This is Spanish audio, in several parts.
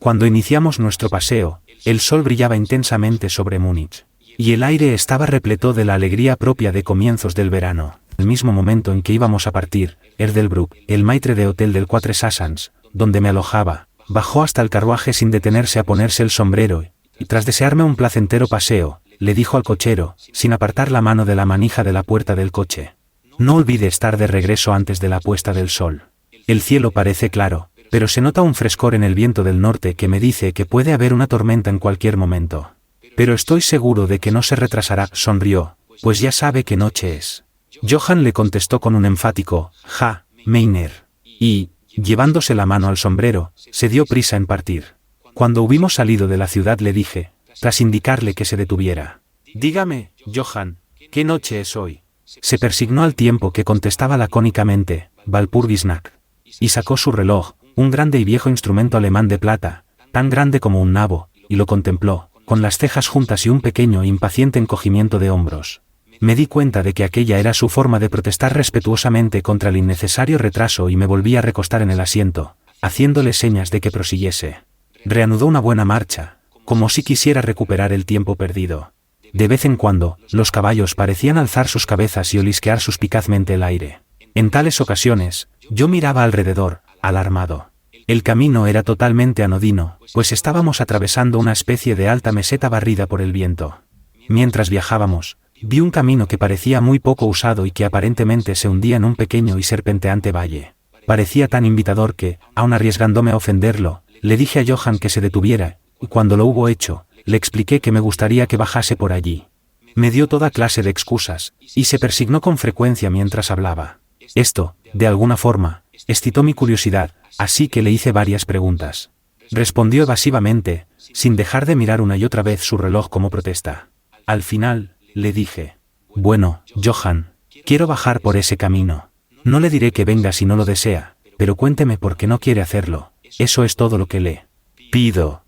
Cuando iniciamos nuestro paseo, el sol brillaba intensamente sobre Múnich, y el aire estaba repleto de la alegría propia de comienzos del verano. Al mismo momento en que íbamos a partir, Erdelbruck, el maitre de hotel del Quatre Sassans, donde me alojaba, bajó hasta el carruaje sin detenerse a ponerse el sombrero, y tras desearme un placentero paseo, le dijo al cochero, sin apartar la mano de la manija de la puerta del coche: no olvide estar de regreso antes de la puesta del sol. El cielo parece claro, pero se nota un frescor en el viento del norte que me dice que puede haber una tormenta en cualquier momento. Pero estoy seguro de que no se retrasará, sonrió, pues ya sabe qué noche es. Johann le contestó con un enfático «Ja, Meiner», y, llevándose la mano al sombrero, se dio prisa en partir. Cuando hubimos salido de la ciudad le dije, tras indicarle que se detuviera: «Dígame, Johann, ¿qué noche es hoy?». Se persignó al tiempo que contestaba lacónicamente «Walpurgisnacht», y sacó su reloj, un grande y viejo instrumento alemán de plata, tan grande como un nabo, y lo contempló, con las cejas juntas y un pequeño e impaciente encogimiento de hombros. Me di cuenta de que aquella era su forma de protestar respetuosamente contra el innecesario retraso y me volví a recostar en el asiento, haciéndole señas de que prosiguiese. Reanudó una buena marcha, como si quisiera recuperar el tiempo perdido. De vez en cuando, los caballos parecían alzar sus cabezas y olisquear suspicazmente el aire. En tales ocasiones, yo miraba alrededor, alarmado. El camino era totalmente anodino, pues estábamos atravesando una especie de alta meseta barrida por el viento. Mientras viajábamos, vi un camino que parecía muy poco usado y que aparentemente se hundía en un pequeño y serpenteante valle. Parecía tan invitador que, aun arriesgándome a ofenderlo, le dije a Johann que se detuviera, y cuando lo hubo hecho, le expliqué que me gustaría que bajase por allí. Me dio toda clase de excusas, y se persignó con frecuencia mientras hablaba. Esto, de alguna forma, excitó mi curiosidad, así que le hice varias preguntas. Respondió evasivamente, sin dejar de mirar una y otra vez su reloj como protesta. Al final, le dije: «Bueno, Johann, quiero bajar por ese camino. No le diré que venga si no lo desea, pero cuénteme por qué no quiere hacerlo. Eso es todo lo que le pido».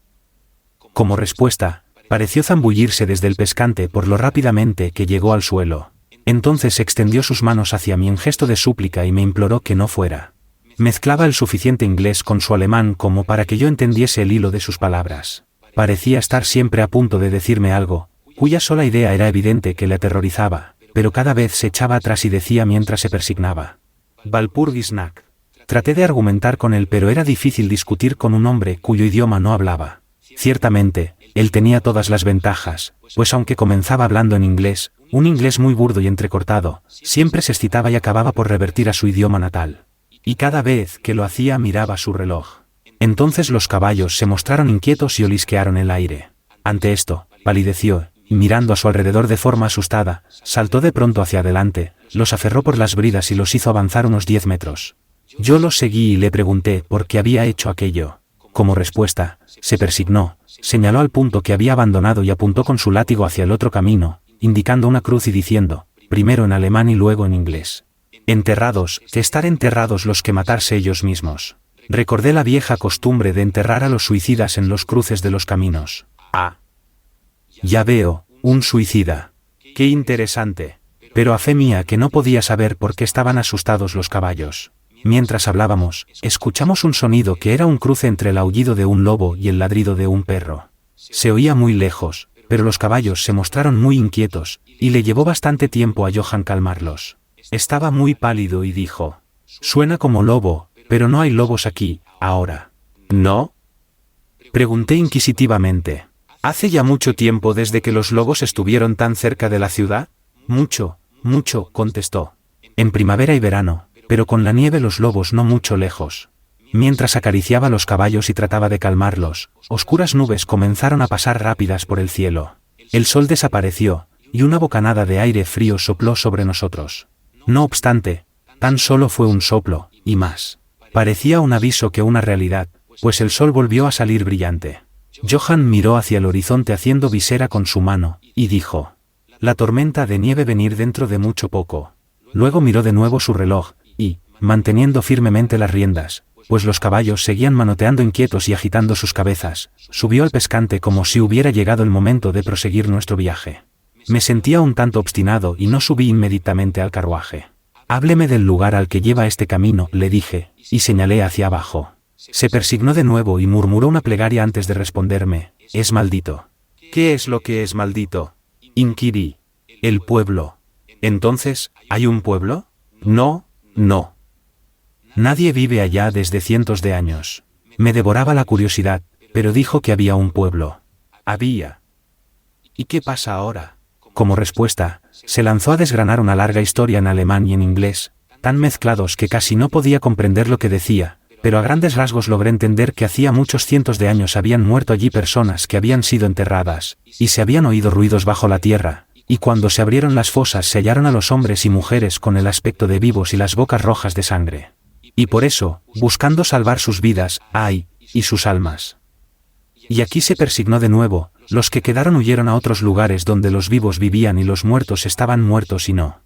Como respuesta, pareció zambullirse desde el pescante por lo rápidamente que llegó al suelo. Entonces extendió sus manos hacia mí en gesto de súplica y me imploró que no fuera. Mezclaba el suficiente inglés con su alemán como para que yo entendiese el hilo de sus palabras. Parecía estar siempre a punto de decirme algo, cuya sola idea era evidente que le aterrorizaba, pero cada vez se echaba atrás y decía mientras se persignaba: «Walpurgisnacht». Traté de argumentar con él, pero era difícil discutir con un hombre cuyo idioma no hablaba. Ciertamente, él tenía todas las ventajas, pues aunque comenzaba hablando en inglés, un inglés muy burdo y entrecortado, siempre se excitaba y acababa por revertir a su idioma natal. Y cada vez que lo hacía miraba su reloj. Entonces los caballos se mostraron inquietos y olisquearon el aire. Ante esto, palideció, y mirando a su alrededor de forma asustada, saltó de pronto hacia adelante, los aferró por las bridas y los hizo avanzar unos 10 metros. Yo los seguí y le pregunté por qué había hecho aquello. Como respuesta, se persignó, señaló al punto que había abandonado y apuntó con su látigo hacia el otro camino, indicando una cruz y diciendo, primero en alemán y luego en inglés: «Enterrados, que estar enterrados los que matarse ellos mismos». Recordé la vieja costumbre de enterrar a los suicidas en los cruces de los caminos. «Ah, ya veo, un suicida. Qué interesante». Pero a fe mía que no podía saber por qué estaban asustados los caballos. Mientras hablábamos, escuchamos un sonido que era un cruce entre el aullido de un lobo y el ladrido de un perro. Se oía muy lejos, pero los caballos se mostraron muy inquietos, y le llevó bastante tiempo a Johann calmarlos. Estaba muy pálido y dijo: «Suena como lobo, pero no hay lobos aquí, ahora». «¿No?», pregunté inquisitivamente. «¿Hace ya mucho tiempo desde que los lobos estuvieron tan cerca de la ciudad?». «Mucho, mucho», contestó. «En primavera y verano, pero con la nieve los lobos no mucho lejos». Mientras acariciaba los caballos y trataba de calmarlos, oscuras nubes comenzaron a pasar rápidas por el cielo. El sol desapareció, y una bocanada de aire frío sopló sobre nosotros. No obstante, tan solo fue un soplo, y más. Parecía un aviso que una realidad, pues el sol volvió a salir brillante. Johann miró hacia el horizonte haciendo visera con su mano, y dijo: «La tormenta de nieve venir dentro de mucho poco». Luego miró de nuevo su reloj, y, manteniendo firmemente las riendas, pues los caballos seguían manoteando inquietos y agitando sus cabezas, subió al pescante como si hubiera llegado el momento de proseguir nuestro viaje. Me sentía un tanto obstinado y no subí inmediatamente al carruaje. «Hábleme del lugar al que lleva este camino», le dije, y señalé hacia abajo. Se persignó de nuevo y murmuró una plegaria antes de responderme. Es maldito. ¿Qué es lo que es maldito? Inquirí. El pueblo. Entonces, ¿hay un pueblo? No, no. Nadie vive allá desde cientos de años. Me devoraba la curiosidad, pero dijo que había un pueblo. Había. ¿Y qué pasa ahora? Como respuesta, se lanzó a desgranar una larga historia en alemán y en inglés, tan mezclados que casi no podía comprender lo que decía, pero a grandes rasgos logré entender que hacía muchos cientos de años habían muerto allí personas que habían sido enterradas, y se habían oído ruidos bajo la tierra, y cuando se abrieron las fosas se hallaron a los hombres y mujeres con el aspecto de vivos y las bocas rojas de sangre. Y por eso, buscando salvar sus vidas, ay, y sus almas. Y aquí se persignó de nuevo, los que quedaron huyeron a otros lugares donde los vivos vivían y los muertos estaban muertos y no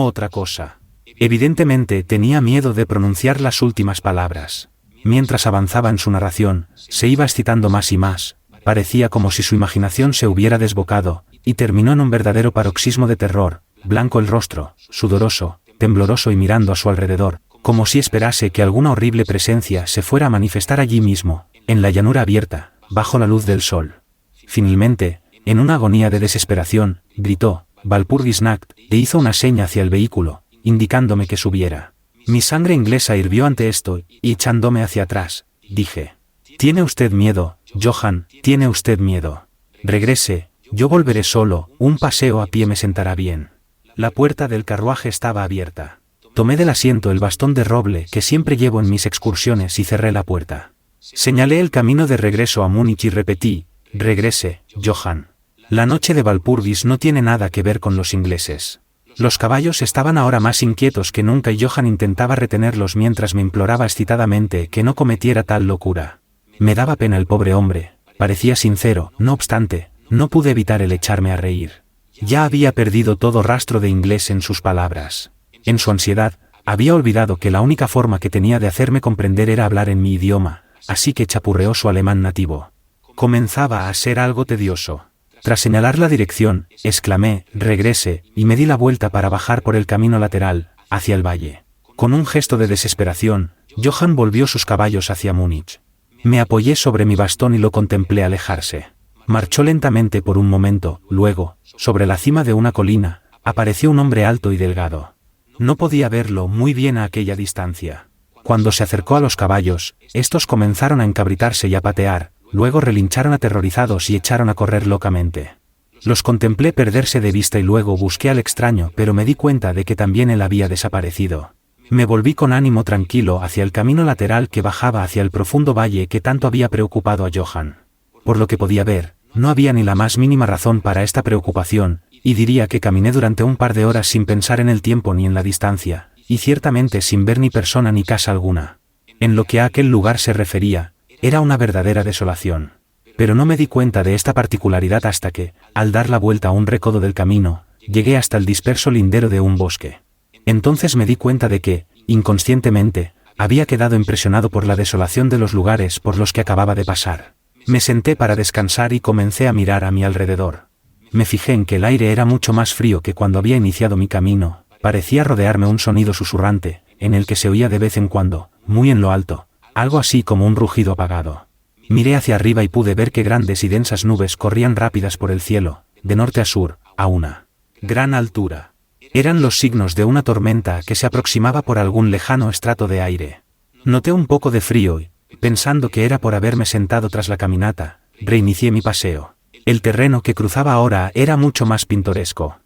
otra cosa. Evidentemente tenía miedo de pronunciar las últimas palabras. Mientras avanzaba en su narración, se iba excitando más y más, parecía como si su imaginación se hubiera desbocado, y terminó en un verdadero paroxismo de terror, blanco el rostro, sudoroso, tembloroso y mirando a su alrededor, como si esperase que alguna horrible presencia se fuera a manifestar allí mismo, en la llanura abierta, bajo la luz del sol. Finalmente, en una agonía de desesperación, gritó, Walpurgisnacht, e hizo una seña hacia el vehículo, indicándome que subiera. Mi sangre inglesa hirvió ante esto, y echándome hacia atrás, dije. ¿Tiene usted miedo, Johann? ¿Tiene usted miedo? Regrese, yo volveré solo, un paseo a pie me sentará bien. La puerta del carruaje estaba abierta. Tomé del asiento el bastón de roble que siempre llevo en mis excursiones y cerré la puerta. Señalé el camino de regreso a Múnich y repetí, regrese, Johann. La noche de Walpurgis no tiene nada que ver con los ingleses. Los caballos estaban ahora más inquietos que nunca y Johann intentaba retenerlos mientras me imploraba excitadamente que no cometiera tal locura. Me daba pena el pobre hombre, parecía sincero, no obstante, no pude evitar el echarme a reír. Ya había perdido todo rastro de inglés en sus palabras. En su ansiedad, había olvidado que la única forma que tenía de hacerme comprender era hablar en mi idioma, así que chapurreó su alemán nativo. Comenzaba a ser algo tedioso. Tras señalar la dirección, exclamé, regrese, y me di la vuelta para bajar por el camino lateral, hacia el valle. Con un gesto de desesperación, Johann volvió sus caballos hacia Múnich. Me apoyé sobre mi bastón y lo contemplé alejarse. Marchó lentamente por un momento, luego, sobre la cima de una colina, apareció un hombre alto y delgado. No podía verlo muy bien a aquella distancia. Cuando se acercó a los caballos, estos comenzaron a encabritarse y a patear, luego relincharon aterrorizados y echaron a correr locamente. Los contemplé perderse de vista y luego busqué al extraño, pero me di cuenta de que también él había desaparecido. Me volví con ánimo tranquilo hacia el camino lateral que bajaba hacia el profundo valle que tanto había preocupado a Johann. Por lo que podía ver, no había ni la más mínima razón para esta preocupación, y diría que caminé durante un par de horas sin pensar en el tiempo ni en la distancia, y ciertamente sin ver ni persona ni casa alguna. En lo que a aquel lugar se refería, era una verdadera desolación. Pero no me di cuenta de esta particularidad hasta que, al dar la vuelta a un recodo del camino, llegué hasta el disperso lindero de un bosque. Entonces me di cuenta de que, inconscientemente, había quedado impresionado por la desolación de los lugares por los que acababa de pasar. Me senté para descansar y comencé a mirar a mi alrededor. Me fijé en que el aire era mucho más frío que cuando había iniciado mi camino, parecía rodearme un sonido susurrante, en el que se oía de vez en cuando, muy en lo alto, algo así como un rugido apagado. Miré hacia arriba y pude ver que grandes y densas nubes corrían rápidas por el cielo, de norte a sur, a una gran altura. Eran los signos de una tormenta que se aproximaba por algún lejano estrato de aire. Noté un poco de frío y, pensando que era por haberme sentado tras la caminata, reinicié mi paseo. El terreno que cruzaba ahora era mucho más pintoresco.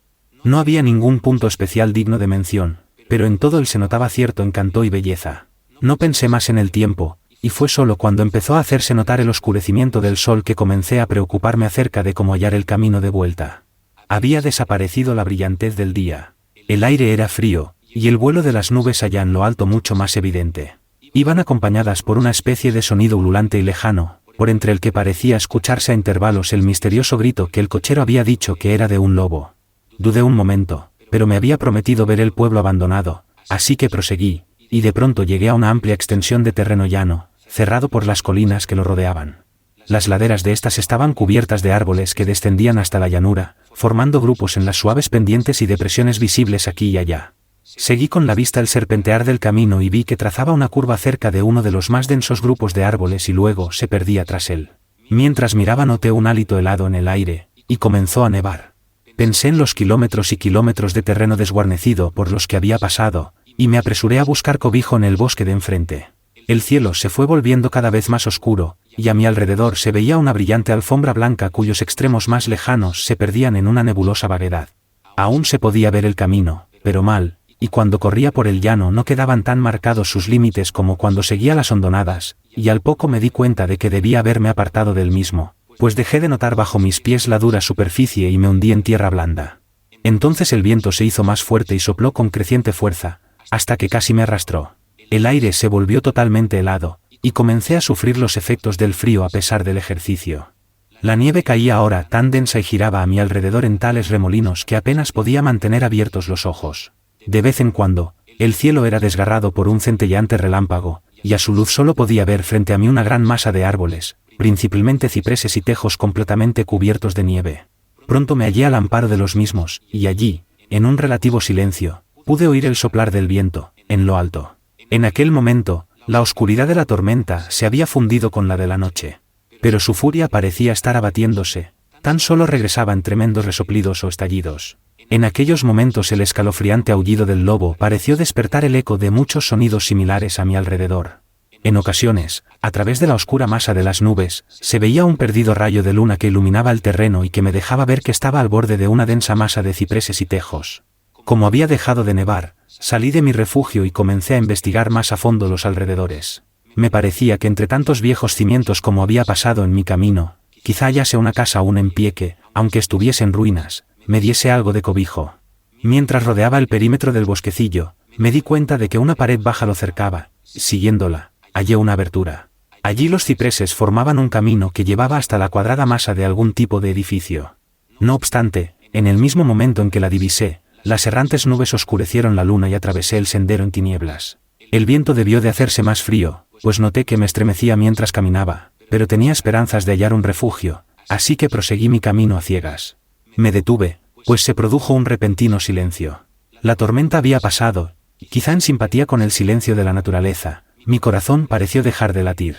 No había ningún punto especial digno de mención, pero en todo él se notaba cierto encanto y belleza. No pensé más en el tiempo, y fue solo cuando empezó a hacerse notar el oscurecimiento del sol que comencé a preocuparme acerca de cómo hallar el camino de vuelta. Había desaparecido la brillantez del día. El aire era frío, y el vuelo de las nubes allá en lo alto mucho más evidente. Iban acompañadas por una especie de sonido ululante y lejano, por entre el que parecía escucharse a intervalos el misterioso grito que el cochero había dicho que era de un lobo. Dudé un momento, pero me había prometido ver el pueblo abandonado, así que proseguí, y de pronto llegué a una amplia extensión de terreno llano, cerrado por las colinas que lo rodeaban. Las laderas de estas estaban cubiertas de árboles que descendían hasta la llanura, formando grupos en las suaves pendientes y depresiones visibles aquí y allá. Seguí con la vista el serpentear del camino y vi que trazaba una curva cerca de uno de los más densos grupos de árboles y luego se perdía tras él. Mientras miraba noté un hálito helado en el aire, y comenzó a nevar. Pensé en los kilómetros y kilómetros de terreno desguarnecido por los que había pasado, y me apresuré a buscar cobijo en el bosque de enfrente. El cielo se fue volviendo cada vez más oscuro, y a mi alrededor se veía una brillante alfombra blanca cuyos extremos más lejanos se perdían en una nebulosa vaguedad. Aún se podía ver el camino, pero mal, y cuando corría por el llano no quedaban tan marcados sus límites como cuando seguía las hondonadas, y al poco me di cuenta de que debía haberme apartado del mismo, pues dejé de notar bajo mis pies la dura superficie y me hundí en tierra blanda. Entonces el viento se hizo más fuerte y sopló con creciente fuerza, hasta que casi me arrastró. El aire se volvió totalmente helado, y comencé a sufrir los efectos del frío a pesar del ejercicio. La nieve caía ahora tan densa y giraba a mi alrededor en tales remolinos que apenas podía mantener abiertos los ojos. De vez en cuando, el cielo era desgarrado por un centelleante relámpago, y a su luz solo podía ver frente a mí una gran masa de árboles, principalmente cipreses y tejos completamente cubiertos de nieve. Pronto me hallé al amparo de los mismos, y allí, en un relativo silencio, pude oír el soplar del viento, en lo alto. En aquel momento, la oscuridad de la tormenta se había fundido con la de la noche. Pero su furia parecía estar abatiéndose, tan solo regresaba en tremendos resoplidos o estallidos. En aquellos momentos el escalofriante aullido del lobo pareció despertar el eco de muchos sonidos similares a mi alrededor. En ocasiones, a través de la oscura masa de las nubes, se veía un perdido rayo de luna que iluminaba el terreno y que me dejaba ver que estaba al borde de una densa masa de cipreses y tejos. Como había dejado de nevar, salí de mi refugio y comencé a investigar más a fondo los alrededores. Me parecía que entre tantos viejos cimientos como había pasado en mi camino, quizá hallase una casa aún en pie que, aunque estuviese en ruinas, me diese algo de cobijo. Mientras rodeaba el perímetro del bosquecillo, me di cuenta de que una pared baja lo cercaba, y siguiéndola, hallé una abertura. Allí los cipreses formaban un camino que llevaba hasta la cuadrada masa de algún tipo de edificio. No obstante, en el mismo momento en que la divisé, las errantes nubes oscurecieron la luna y atravesé el sendero en tinieblas. El viento debió de hacerse más frío, pues noté que me estremecía mientras caminaba, pero tenía esperanzas de hallar un refugio, así que proseguí mi camino a ciegas. Me detuve, pues se produjo un repentino silencio. La tormenta había pasado, y quizá en simpatía con el silencio de la naturaleza, mi corazón pareció dejar de latir.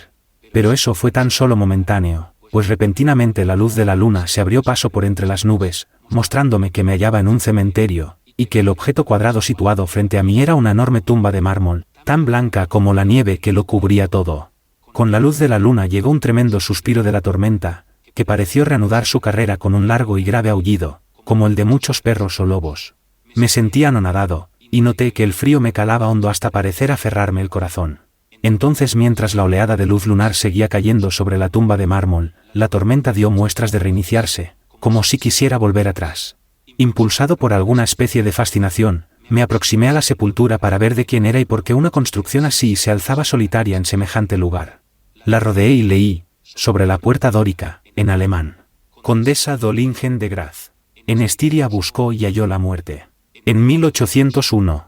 Pero eso fue tan solo momentáneo, pues repentinamente la luz de la luna se abrió paso por entre las nubes, mostrándome que me hallaba en un cementerio, y que el objeto cuadrado situado frente a mí era una enorme tumba de mármol, tan blanca como la nieve que lo cubría todo. Con la luz de la luna llegó un tremendo suspiro de la tormenta, que pareció reanudar su carrera con un largo y grave aullido, como el de muchos perros o lobos. Me sentí anonadado, y noté que el frío me calaba hondo hasta parecer aferrarme el corazón. Entonces, mientras la oleada de luz lunar seguía cayendo sobre la tumba de mármol, la tormenta dio muestras de reiniciarse, como si quisiera volver atrás. Impulsado por alguna especie de fascinación, me aproximé a la sepultura para ver de quién era y por qué una construcción así se alzaba solitaria en semejante lugar. La rodeé y leí, sobre la puerta dórica, en alemán: Condesa Dolingen de Graz. En Estiria buscó y halló la muerte. En 1801.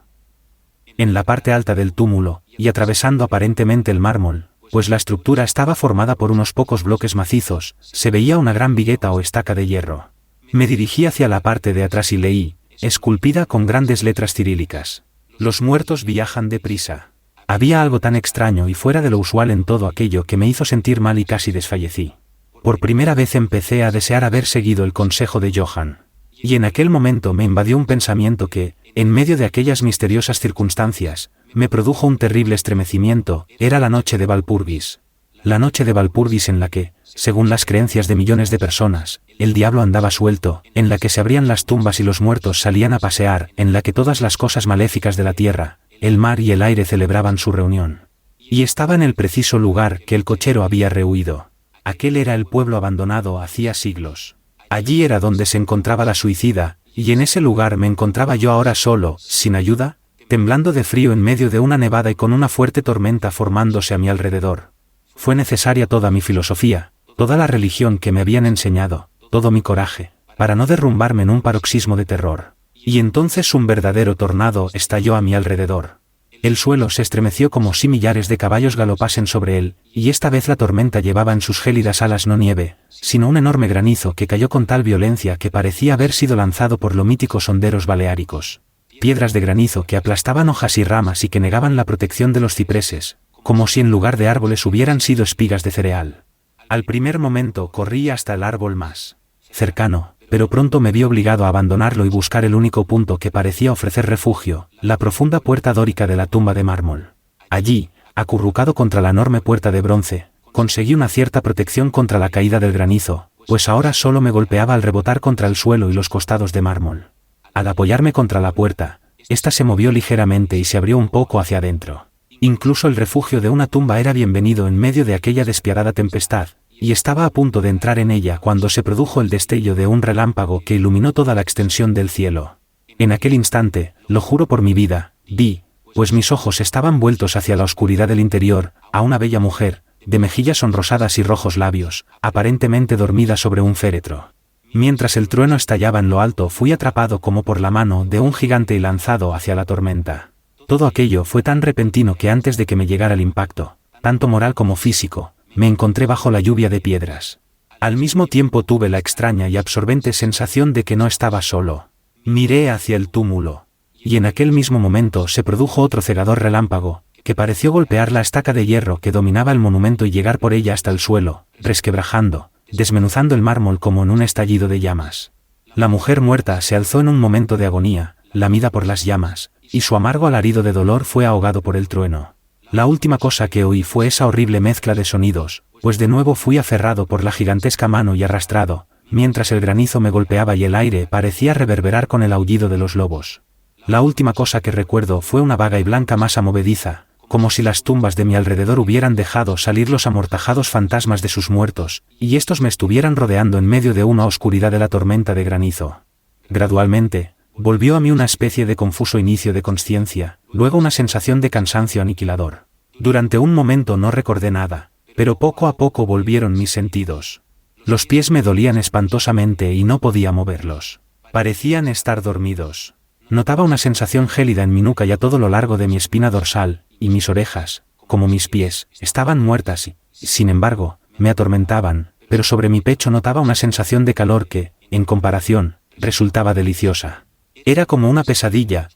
En la parte alta del túmulo, y atravesando aparentemente el mármol, pues la estructura estaba formada por unos pocos bloques macizos, se veía una gran vigueta o estaca de hierro. Me dirigí hacia la parte de atrás y leí, esculpida con grandes letras cirílicas: Los muertos viajan deprisa. Había algo tan extraño y fuera de lo usual en todo aquello que me hizo sentir mal y casi desfallecí. Por primera vez empecé a desear haber seguido el consejo de Johann. Y en aquel momento me invadió un pensamiento que, en medio de aquellas misteriosas circunstancias, me produjo un terrible estremecimiento. Era la noche de Walpurgis. La noche de Walpurgis en la que, según las creencias de millones de personas, el diablo andaba suelto, en la que se abrían las tumbas y los muertos salían a pasear, en la que todas las cosas maléficas de la tierra, el mar y el aire celebraban su reunión. Y estaba en el preciso lugar que el cochero había rehuido. Aquel era el pueblo abandonado hacía siglos. Allí era donde se encontraba la suicida, y en ese lugar me encontraba yo ahora solo, sin ayuda, temblando de frío en medio de una nevada y con una fuerte tormenta formándose a mi alrededor. Fue necesaria toda mi filosofía, toda la religión que me habían enseñado, todo mi coraje, para no derrumbarme en un paroxismo de terror. Y entonces un verdadero tornado estalló a mi alrededor. El suelo se estremeció como si millares de caballos galopasen sobre él, y esta vez la tormenta llevaba en sus gélidas alas no nieve, sino un enorme granizo que cayó con tal violencia que parecía haber sido lanzado por los míticos honderos baleáricos. piedras de granizo que aplastaban hojas y ramas y que negaban la protección de los cipreses, como si en lugar de árboles hubieran sido espigas de cereal. Al primer momento corrí hasta el árbol más cercano, pero pronto me vi obligado a abandonarlo y buscar el único punto que parecía ofrecer refugio, la profunda puerta dórica de la tumba de mármol. Allí, acurrucado contra la enorme puerta de bronce, conseguí una cierta protección contra la caída del granizo, pues ahora solo me golpeaba al rebotar contra el suelo y los costados de mármol. Al apoyarme contra la puerta, ésta se movió ligeramente y se abrió un poco hacia adentro. Incluso el refugio de una tumba era bienvenido en medio de aquella despiadada tempestad, y estaba a punto de entrar en ella cuando se produjo el destello de un relámpago que iluminó toda la extensión del cielo. En aquel instante, lo juro por mi vida, vi, pues mis ojos estaban vueltos hacia la oscuridad del interior, a una bella mujer, de mejillas sonrosadas y rojos labios, aparentemente dormida sobre un féretro. Mientras el trueno estallaba en lo alto, fui atrapado como por la mano de un gigante y lanzado hacia la tormenta. Todo aquello fue tan repentino que antes de que me llegara el impacto, tanto moral como físico, me encontré bajo la lluvia de piedras. Al mismo tiempo tuve la extraña y absorbente sensación de que no estaba solo. Miré hacia el túmulo, y en aquel mismo momento se produjo otro cegador relámpago, que pareció golpear la estaca de hierro que dominaba el monumento y llegar por ella hasta el suelo, resquebrajando, desmenuzando el mármol como en un estallido de llamas. La mujer muerta se alzó en un momento de agonía, lamida por las llamas, y su amargo alarido de dolor fue ahogado por el trueno. La última cosa que oí fue esa horrible mezcla de sonidos, pues de nuevo fui aferrado por la gigantesca mano y arrastrado, mientras el granizo me golpeaba y el aire parecía reverberar con el aullido de los lobos. La última cosa que recuerdo fue una vaga y blanca masa movediza, como si las tumbas de mi alrededor hubieran dejado salir los amortajados fantasmas de sus muertos, y estos me estuvieran rodeando en medio de una oscuridad de la tormenta de granizo. Gradualmente, volvió a mí una especie de confuso inicio de consciencia, luego una sensación de cansancio aniquilador. Durante un momento no recordé nada, pero poco a poco volvieron mis sentidos. Los pies me dolían espantosamente y no podía moverlos. Parecían estar dormidos. Notaba una sensación gélida en mi nuca y a todo lo largo de mi espina dorsal, y mis orejas, como mis pies, estaban muertas y, sin embargo, me atormentaban, pero sobre mi pecho notaba una sensación de calor que, en comparación, resultaba deliciosa. Era como una pesadilla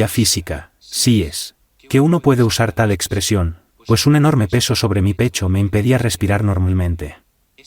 física, sí es, que uno puede usar tal expresión, pues un enorme peso sobre mi pecho me impedía respirar normalmente.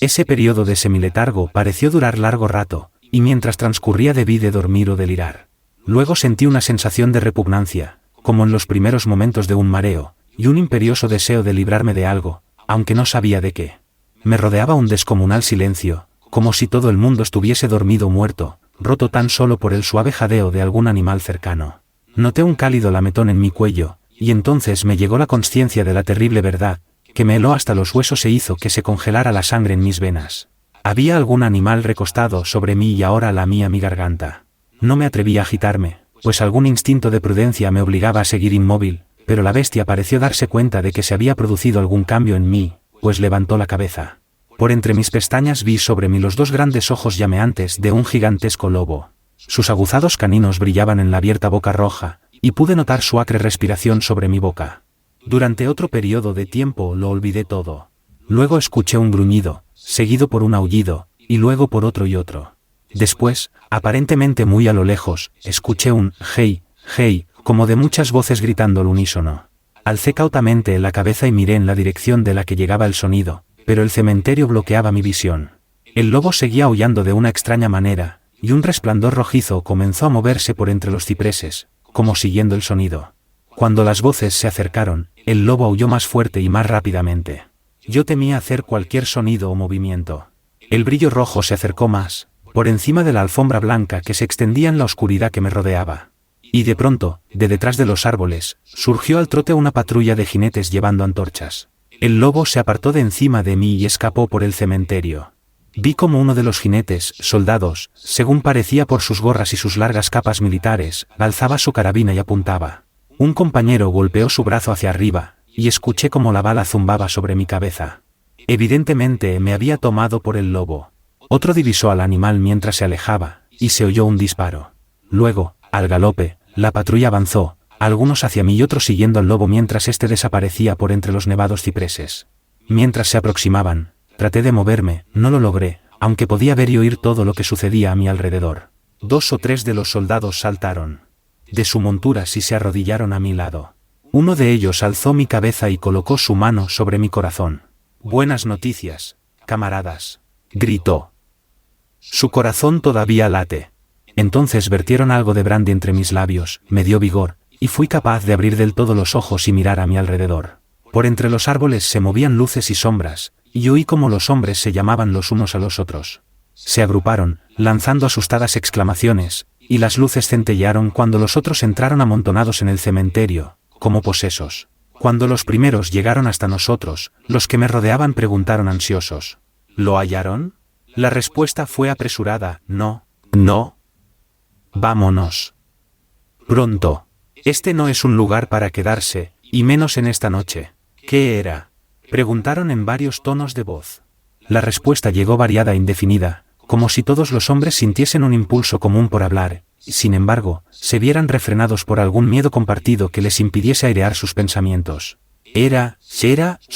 Ese periodo de semiletargo pareció durar largo rato, y mientras transcurría debí de dormir o delirar. Luego sentí una sensación de repugnancia, como en los primeros momentos de un mareo, y un imperioso deseo de librarme de algo, aunque no sabía de qué. Me rodeaba un descomunal silencio, como si todo el mundo estuviese dormido o muerto, roto tan solo por el suave jadeo de algún animal cercano. Noté un cálido lametón en mi cuello, y entonces me llegó la consciencia de la terrible verdad, que me heló hasta los huesos e hizo que se congelara la sangre en mis venas. Había algún animal recostado sobre mí y ahora lamía mi garganta. No me atreví a agitarme, pues algún instinto de prudencia me obligaba a seguir inmóvil, pero la bestia pareció darse cuenta de que se había producido algún cambio en mí, pues levantó la cabeza. Por entre mis pestañas vi sobre mí los dos grandes ojos llameantes de un gigantesco lobo. Sus aguzados caninos brillaban en la abierta boca roja, y pude notar su acre respiración sobre mi boca. Durante otro periodo de tiempo lo olvidé todo. Luego escuché un gruñido, seguido por un aullido, y luego por otro y otro. Después, aparentemente muy a lo lejos, escuché un «hey, hey», como de muchas voces gritando al unísono. Alcé cautamente la cabeza y miré en la dirección de la que llegaba el sonido, pero el cementerio bloqueaba mi visión. El lobo seguía aullando de una extraña manera, y un resplandor rojizo comenzó a moverse por entre los cipreses, como siguiendo el sonido. Cuando las voces se acercaron, el lobo aulló más fuerte y más rápidamente. Yo temía hacer cualquier sonido o movimiento. El brillo rojo se acercó más, por encima de la alfombra blanca que se extendía en la oscuridad que me rodeaba. Y de pronto, de detrás de los árboles, surgió al trote una patrulla de jinetes llevando antorchas. El lobo se apartó de encima de mí y escapó por el cementerio. Vi como uno de los jinetes, soldados, según parecía por sus gorras y sus largas capas militares, alzaba su carabina y apuntaba. Un compañero golpeó su brazo hacia arriba, y escuché como la bala zumbaba sobre mi cabeza. Evidentemente me había tomado por el lobo. Otro divisó al animal mientras se alejaba, y se oyó un disparo. Luego, al galope, la patrulla avanzó, algunos hacia mí y otros siguiendo al lobo mientras éste desaparecía por entre los nevados cipreses. Mientras se aproximaban, traté de moverme, no lo logré, aunque podía ver y oír todo lo que sucedía a mi alrededor. 2 o 3 de los soldados saltaron. de su montura y se arrodillaron a mi lado. Uno de ellos alzó mi cabeza y colocó su mano sobre mi corazón. «Buenas noticias, camaradas», gritó. Su corazón todavía late. Entonces vertieron algo de brandy entre mis labios, me dio vigor, y fui capaz de abrir del todo los ojos y mirar a mi alrededor. Por entre los árboles se movían luces y sombras, y oí cómo los hombres se llamaban los unos a los otros. Se agruparon, lanzando asustadas exclamaciones, y las luces centellearon cuando los otros entraron amontonados en el cementerio, como posesos. Cuando los primeros llegaron hasta nosotros, los que me rodeaban preguntaron ansiosos: «¿Lo hallaron?». La respuesta fue apresurada: «No, no. Vámonos. Pronto. Este no es un lugar para quedarse, y menos en esta noche». «¿Qué era?», preguntaron en varios tonos de voz. La respuesta llegó variada e indefinida, como si todos los hombres sintiesen un impulso común por hablar, y sin embargo, se vieran refrenados por algún miedo compartido que les impidiese airear sus pensamientos. Era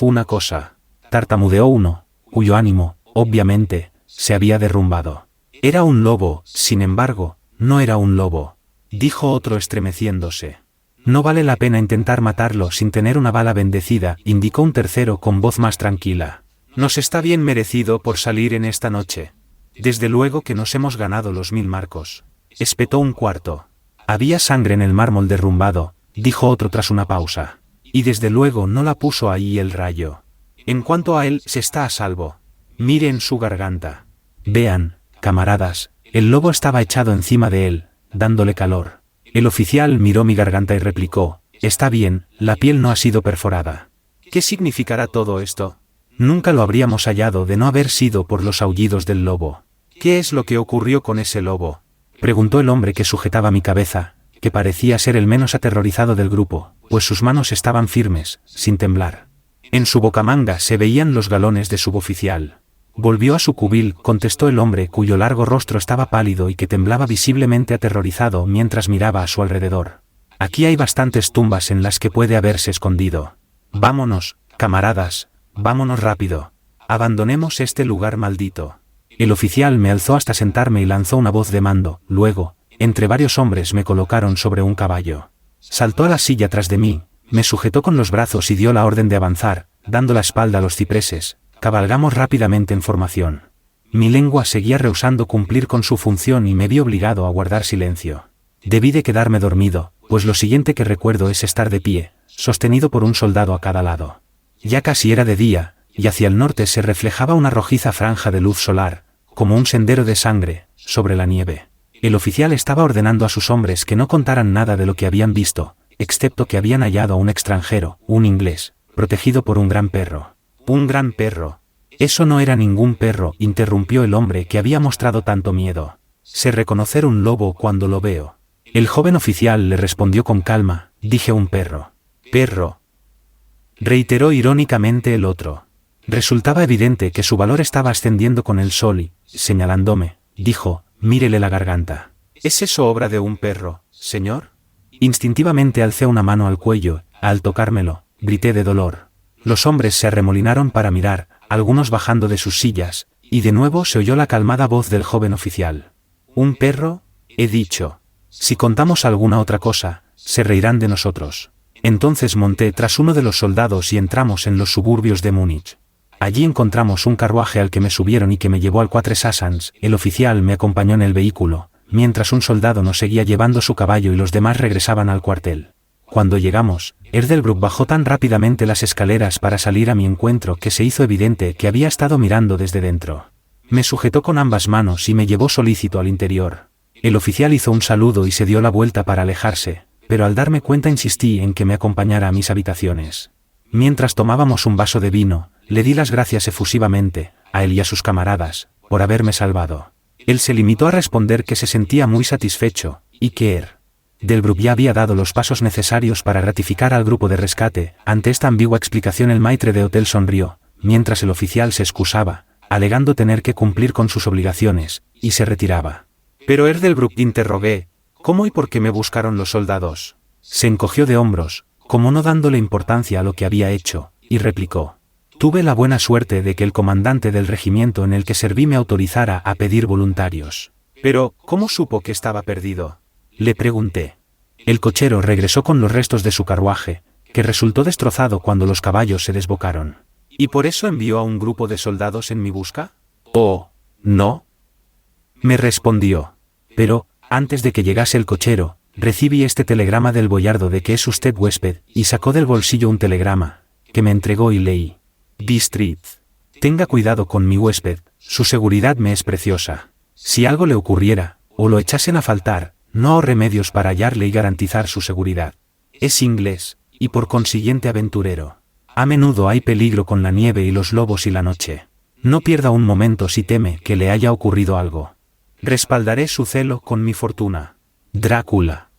una cosa», tartamudeó uno, cuyo ánimo, obviamente, se había derrumbado. «Era un lobo, sin embargo, no era un lobo», dijo otro estremeciéndose. «No vale la pena intentar matarlo sin tener una bala bendecida», indicó un tercero con voz más tranquila. «Nos está bien merecido por salir en esta noche. Desde luego que nos hemos ganado los 1000 marcos», espetó un cuarto. «Había sangre en el mármol derrumbado», dijo otro tras una pausa. «Y desde luego no la puso ahí el rayo. En cuanto a él, se está a salvo. Mire en su garganta. Vean, camaradas, el lobo estaba echado encima de él, dándole calor». El oficial miró mi garganta y replicó: «Está bien, la piel no ha sido perforada». «¿Qué significará todo esto?». «Nunca lo habríamos hallado de no haber sido por los aullidos del lobo». «¿Qué es lo que ocurrió con ese lobo?», preguntó el hombre que sujetaba mi cabeza, que parecía ser el menos aterrorizado del grupo, pues sus manos estaban firmes, sin temblar. En su bocamanga se veían los galones de suboficial. «Volvió a su cubil», contestó el hombre cuyo largo rostro estaba pálido y que temblaba visiblemente aterrorizado mientras miraba a su alrededor. «Aquí hay bastantes tumbas en las que puede haberse escondido. Vámonos, camaradas, vámonos rápido. Abandonemos este lugar maldito». El oficial me alzó hasta sentarme y lanzó una voz de mando. Luego, entre varios hombres me colocaron sobre un caballo. Saltó a la silla tras de mí, me sujetó con los brazos y dio la orden de avanzar, dando la espalda a los cipreses. Cabalgamos rápidamente en formación. Mi lengua seguía rehusando cumplir con su función y me vi obligado a guardar silencio. Debí de quedarme dormido, pues lo siguiente que recuerdo es estar de pie, sostenido por un soldado a cada lado. Ya casi era de día, y hacia el norte se reflejaba una rojiza franja de luz solar, como un sendero de sangre, sobre la nieve. El oficial estaba ordenando a sus hombres que no contaran nada de lo que habían visto, excepto que habían hallado a un extranjero, un inglés, protegido por un gran perro. «¿Un gran perro?». «Eso no era ningún perro», interrumpió el hombre que había mostrado tanto miedo. «Sé reconocer un lobo cuando lo veo». El joven oficial le respondió con calma: «Dije un perro». «Perro», reiteró irónicamente el otro. Resultaba evidente que su valor estaba ascendiendo con el sol y, señalándome, dijo: «Mírele la garganta». «¿Es eso obra de un perro, señor?». Instintivamente alcé una mano al cuello. Al tocármelo, grité de dolor. Los hombres se arremolinaron para mirar, algunos bajando de sus sillas, y de nuevo se oyó la calmada voz del joven oficial. «¿Un perro?», he dicho. «Si contamos alguna otra cosa, se reirán de nosotros». Entonces monté tras uno de los soldados y entramos en los suburbios de Múnich. Allí encontramos un carruaje al que me subieron y que me llevó al Quatre Sassans. El oficial me acompañó en el vehículo, mientras un soldado nos seguía llevando su caballo y los demás regresaban al cuartel. Cuando llegamos, Erdelbruck bajó tan rápidamente las escaleras para salir a mi encuentro que se hizo evidente que había estado mirando desde dentro. Me sujetó con ambas manos y me llevó solícito al interior. El oficial hizo un saludo y se dio la vuelta para alejarse, pero al darme cuenta insistí en que me acompañara a mis habitaciones. Mientras tomábamos un vaso de vino, le di las gracias efusivamente, a él y a sus camaradas, por haberme salvado. Él se limitó a responder que se sentía muy satisfecho, y que Delbruck ya había dado los pasos necesarios para gratificar al grupo de rescate. Ante esta ambigua explicación el maitre de hotel sonrió, mientras el oficial se excusaba, alegando tener que cumplir con sus obligaciones, y se retiraba. «Pero Erdelbruck», interrogué, «¿cómo y por qué me buscaron los soldados?». Se encogió de hombros, como no dándole importancia a lo que había hecho, y replicó: «Tuve la buena suerte de que el comandante del regimiento en el que serví me autorizara a pedir voluntarios». «Pero, ¿cómo supo que estaba perdido?», le pregunté. El cochero regresó con los restos de su carruaje, que resultó destrozado cuando los caballos se desbocaron. ¿Y por eso envió a un grupo de soldados en mi busca? Oh, no. Me respondió. Pero, antes de que llegase el cochero, recibí este telegrama del boyardo de que es usted huésped, y sacó del bolsillo un telegrama, que me entregó y leí. Bistritz. Tenga cuidado con mi huésped, su seguridad me es preciosa. Si algo le ocurriera, o lo echasen a faltar, no hay remedios para hallarle y garantizar su seguridad. Es inglés, y por consiguiente aventurero. A menudo hay peligro con la nieve y los lobos y la noche. No pierda un momento si teme que le haya ocurrido algo. Respaldaré su celo con mi fortuna. Drácula.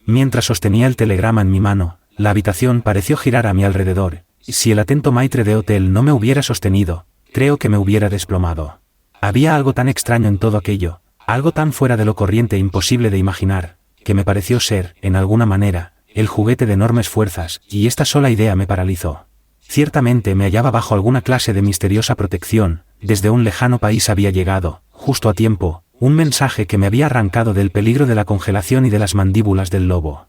Mientras sostenía el telegrama en mi mano, la habitación pareció girar a mi alrededor, y si el atento maitre de hotel no me hubiera sostenido, creo que me hubiera desplomado. Había algo tan extraño en todo aquello, algo tan fuera de lo corriente e imposible de imaginar, que me pareció ser, en alguna manera, el juguete de enormes fuerzas, y esta sola idea me paralizó. Ciertamente me hallaba bajo alguna clase de misteriosa protección, desde un lejano país había llegado, justo a tiempo, un mensaje que me había arrancado del peligro de la congelación y de las mandíbulas del lobo.